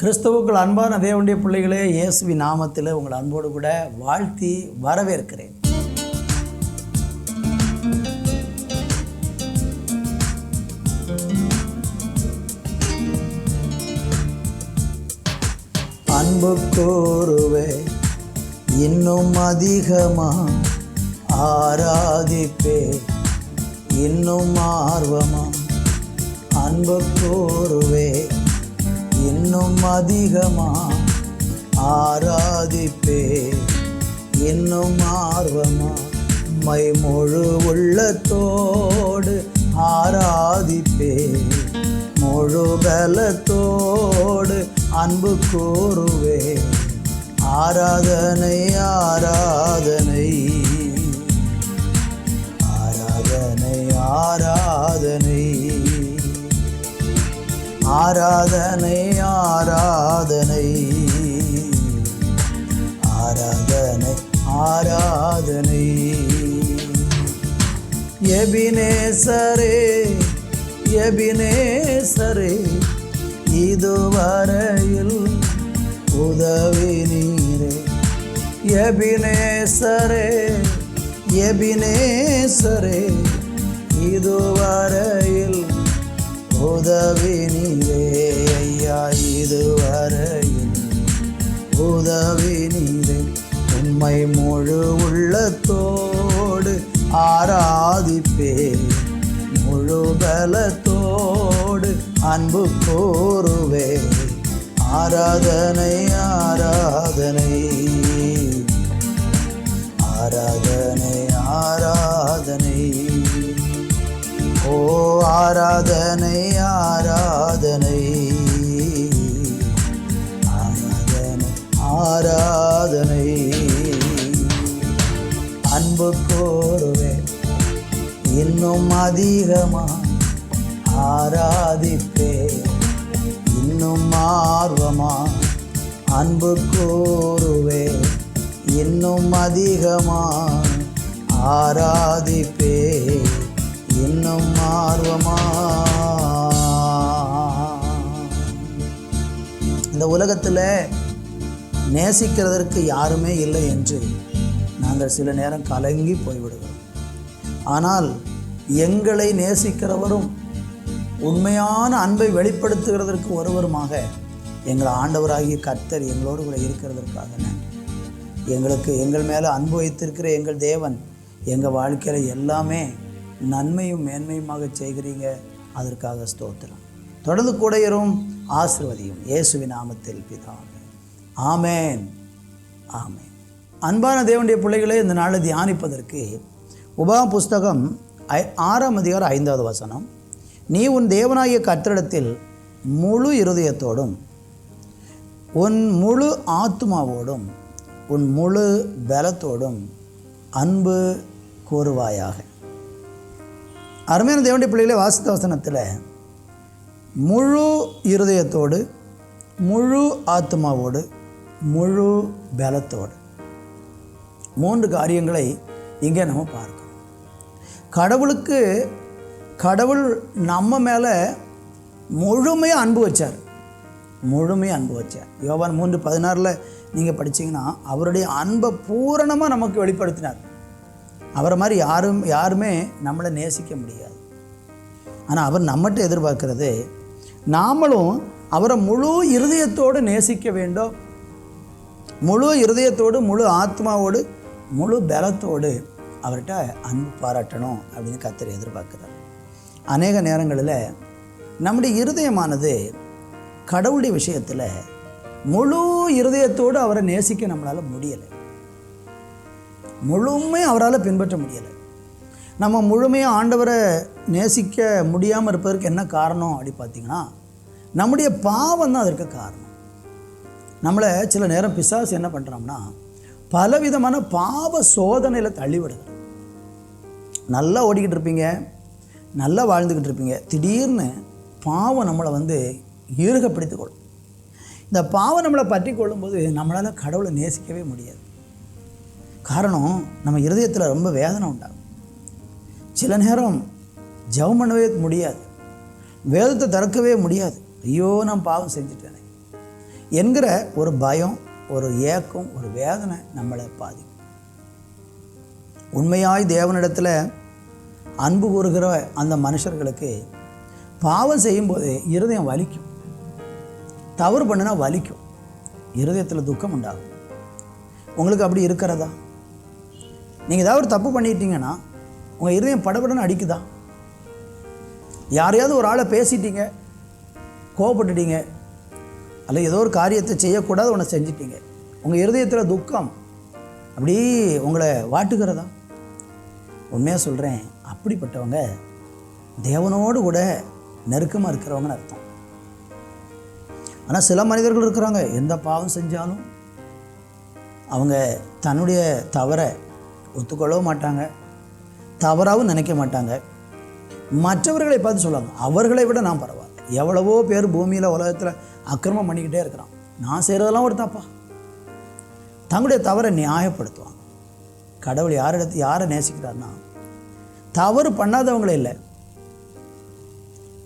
கிறிஸ்துவுக்குள் அன்பான தேவனுடைய பிள்ளைகளே, இயேசுவின் நாமத்தில் உங்கள் அன்போடு கூட வாழ்த்தி வரவேற்கிறேன். அன்பு கூறுவே இன்னும் அதிகமா, ஆராதிப்பே இன்னும் ஆர்வமா. அன்பு கூறுவே இன்னும் அதிகமா, ஆராதிப்பே இன்னும் ஆர்வமா. மை முழு உள்ளத்தோடு ஆராதிப்பே, முழு பலத்தோடு அன்பு கூறுவே. ஆராதனை ஆராதனை ஆராதனை ஆராதனை ஆராதனை ஆராதனை ஆராதனை ஆராதனை. எபினேசரே எபினேசரே, இதுவரையில் உதவி நீரே. எபினேசரே எபினேசரே, இதுவரையில் உதவி நீரே. ஐயா, இதுவரையில் உதவி நீரே. உம்மை முழு உள்ளத்தோடு ஆராதிப்பே, முழு பலத்தோடு அன்பு கூறுவே. ஆராதனை ஆராதனை ஆராதனை ஆராதனை. ஓ ஆராதனை ஆராதனை ஆராதனை ஆராதனை. அன்பு கூறுவே இன்னும் அதிகமா, ஆராதிப்பே இன்னும் ஆர்வமா. அன்பு கூறுவே இன்னும் அதிகமா, ஆராதிப்பே இன்னும் ஆர்வமா. இந்த உலகத்தில் நேசிக்கிறதற்கு யாருமே இல்லை என்று நாங்கள் சில நேரம் கலங்கி போய்விடுகிறோம். ஆனால் எங்களை நேசிக்கிறவரும் உண்மையான அன்பை வெளிப்படுத்துகிறதற்கு ஒருவருமாக எங்கள் ஆண்டவராகிய கர்த்தர் எங்களோடு கூட இருக்கிறதற்காக நன்றி. எங்கள் மேலே அன்பு வைத்திருக்கிற எங்கள் தேவன் எங்கள் வாழ்க்கையில் எல்லாமே நன்மையும் மேன்மையுமாக செய்கிறீங்க. அதற்காக ஸ்தோத்திரம். தொடர்ந்து கூட இரும், ஆசீர்வதியும். இயேசுவின் நாமத்தில் பிதாவே, ஆமேன் ஆமேன். அன்பான தேவனுடைய பிள்ளைகளே, இந்த நாளை தியானிப்பதற்கு உபாகம புஸ்தகம் 6ஆம் அதிகாரம் 5வது வசனம். நீ உன் தேவனாகிய கர்த்தரிடத்தில் முழு இருதயத்தோடும் உன் முழு ஆத்துமாவோடும் உன் முழு பலத்தோடும் அன்பு கூறுவாயாக. அருமையான தேவனுடைய பிள்ளைகளே, வாசித்த வசனத்தில் முழு இருதயத்தோடு, முழு ஆத்மாவோடு, முழு பலத்தோடு 3 காரியங்களை இங்கே நம்ம பார்க்கணும். கடவுள் நம்ம மேலே முழுமையாக அன்பு வச்சார். யோவான் 3:16 நீங்கள் படித்தீங்கன்னா அவருடைய அன்பை பூரணமாக நமக்கு வெளிப்படுத்தினார். அவரை மாதிரி யாருமே நம்மளை நேசிக்க முடியாது. ஆனால் அவர் நம்மகிட்ட எதிர்பார்க்கிறது நாமளும் அவரை முழு இருதயத்தோடு நேசிக்க வேண்டும். முழு இருதயத்தோடு, முழு ஆத்மாவோடு, முழு பலத்தோடு அவர்கிட்ட அன்பு பாராட்டணும் அப்படின்னு கர்த்தர் எதிர்பார்க்கிறார். அநேக நேரங்களில் நம்முடைய இருதயமானது கடவுளுடைய விஷயத்தில் முழு இருதயத்தோடு அவரை நேசிக்க நம்மளால் முடியலை. முழுமையாக அவரால் பின்பற்ற முடியலை. நம்ம முழுமையாக ஆண்டவரை நேசிக்க முடியாமல் இருப்பதற்கு என்ன காரணம் அப்படி பார்த்திங்கன்னா, நம்முடைய பாவம் தான் அதற்கு காரணம். நம்மளை சில நேரம் பிசாசு என்ன பண்ணுறோம்னா, பலவிதமான பாவ சோதனையில் தள்ளிவிடுது. நல்லா ஓடிக்கிட்டு இருப்பீங்க, நல்லா வாழ்ந்துக்கிட்டு இருப்பீங்க, திடீர்னு பாவம் நம்மளை ஈர்க பிடித்துக்கொள்ளும். இந்த பாவம் நம்மளை பற்றி கொள்ளும்போது நம்மளால் கடவுளை நேசிக்கவே முடியாது. காரணம், நம்ம இருதயத்தில் ரொம்ப வேதனை உண்டாகும். சில நேரம் ஜெபம் பண்ணவே முடியாது, வேதத்தை திறக்கவே முடியாது. ஐயோ, நான் பாவம் செஞ்சுட்டேனே. என்கிற ஒரு பயம், ஒரு ஏக்கம், ஒரு வேதனை நம்மளை பாதிக்கும். உண்மையாய் தேவனிடத்தில் அன்பு கூறுகிற அந்த மனுஷர்களுக்கு பாவம் செய்யும்போது இருதயம் வலிக்கும். தவறு பண்ணினா வலிக்கும், இருதயத்தில் துக்கம் உண்டாகும். உங்களுக்கு அப்படி இருக்கிறதா? நீங்கள் ஏதாவது ஒரு தப்பு பண்ணிட்டீங்கன்னா உங்கள் இருதயம் படபடன்னு அடிக்குதா? யாரையாவது ஒரு ஆளை பேசிட்டீங்க, கோவப்பட்டுட்டீங்க, அல்ல ஏதோ ஒரு காரியத்தை செய்யக்கூடாது ஒன்று செஞ்சிட்டீங்க, உங்கள் இருதயத்தில் துக்கம் அப்படி உங்களை வாட்டுகிறதா? உண்மையாக சொல்கிறேன், அப்படிப்பட்டவங்க தேவனோடு கூட நெருக்கமாக இருக்கிறவங்கன்னு அர்த்தம். ஆனால் சில மனிதர்கள் இருக்கிறாங்க, எந்த பாவம் செஞ்சாலும் அவங்க தன்னுடைய தவறை ஒத்துக்கொள்ளவும் மாட்டாங்க, தவறாகவும் நினைக்க மாட்டாங்க. மற்றவர்களை பார்த்து சொல்லுவாங்க, அவர்களை விட நான் பரவாயில்ல. எவ்வளவோ பேர் பூமியில் உலகத்தில் அக்கிரமம் பண்ணிக்கிட்டே இருக்கிறான், நான் செய்கிறதெல்லாம் ஒரு தப்பா? தங்களுடைய தவறை நியாயப்படுத்துவாங்க. கடவுள் யாரை நேசிக்கிறார்னா, தவறு பண்ணாதவங்களே இல்லை,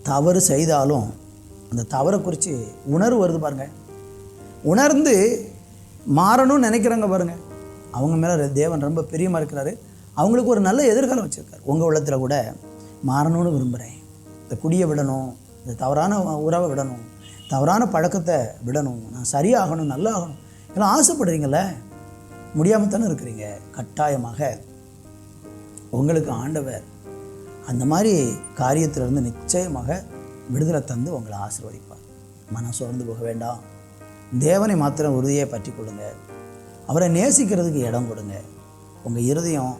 தவறு செய்தாலும் அந்த தவறை குறித்து உணர்வு வருது பாருங்கள், உணர்ந்து மாறணும்னு நினைக்கிறாங்க பாருங்கள், அவங்க மேலே தேவன் ரொம்ப பிரியமாக இருக்கிறாரு, அவங்களுக்கு ஒரு நல்ல எதிர்காலம் வச்சுருக்காரு. உங்கள் உள்ளத்தில் கூட மாறணும்னு விரும்புகிறேன், இந்த குடியை விடணும், இந்த தவறான உறவை விடணும், தவறான பழக்கத்தை விடணும், நான் சரியாகணும், நல்லா ஆகணும், எல்லாம் ஆசைப்படுறீங்கள, முடியாமல் தானே இருக்கிறீங்க. கட்டாயமாக உங்களுக்கு ஆண்டவர் அந்த மாதிரி காரியத்திலிருந்து நிச்சயமாக விடுதலை தந்து உங்களை ஆசீர்வதிப்பார். மனம் சோர்ந்து போக வேண்டாம். தேவனை மாத்திரம் உறுதியை பற்றி கொள்ளுங்க. அவரை நேசிக்கிறதுக்கு இடம் கொடுங்க. உங்கள் இருதயம்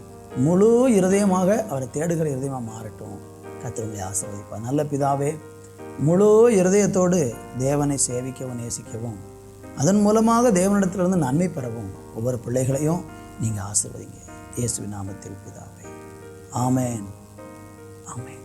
முழு இருதயமாக அவரை தேடுகிற இருதயமாக மாறட்டும். கர்த்தர் உங்களை ஆசீர்வதிப்பார். நல்ல பிதாவே, முழு இருதயத்தோடு தேவனை சேவிக்கவும் நேசிக்கவும் அதன் மூலமாக தேவனிடத்திலிருந்து நன்மை பெறவும் ஒவ்வொரு பிள்ளைகளையும் நீங்கள் ஆசீர்வதிங்க. இயேசுவின் நாமத்தில் பிதாவே, ஆமென், ஆமென்.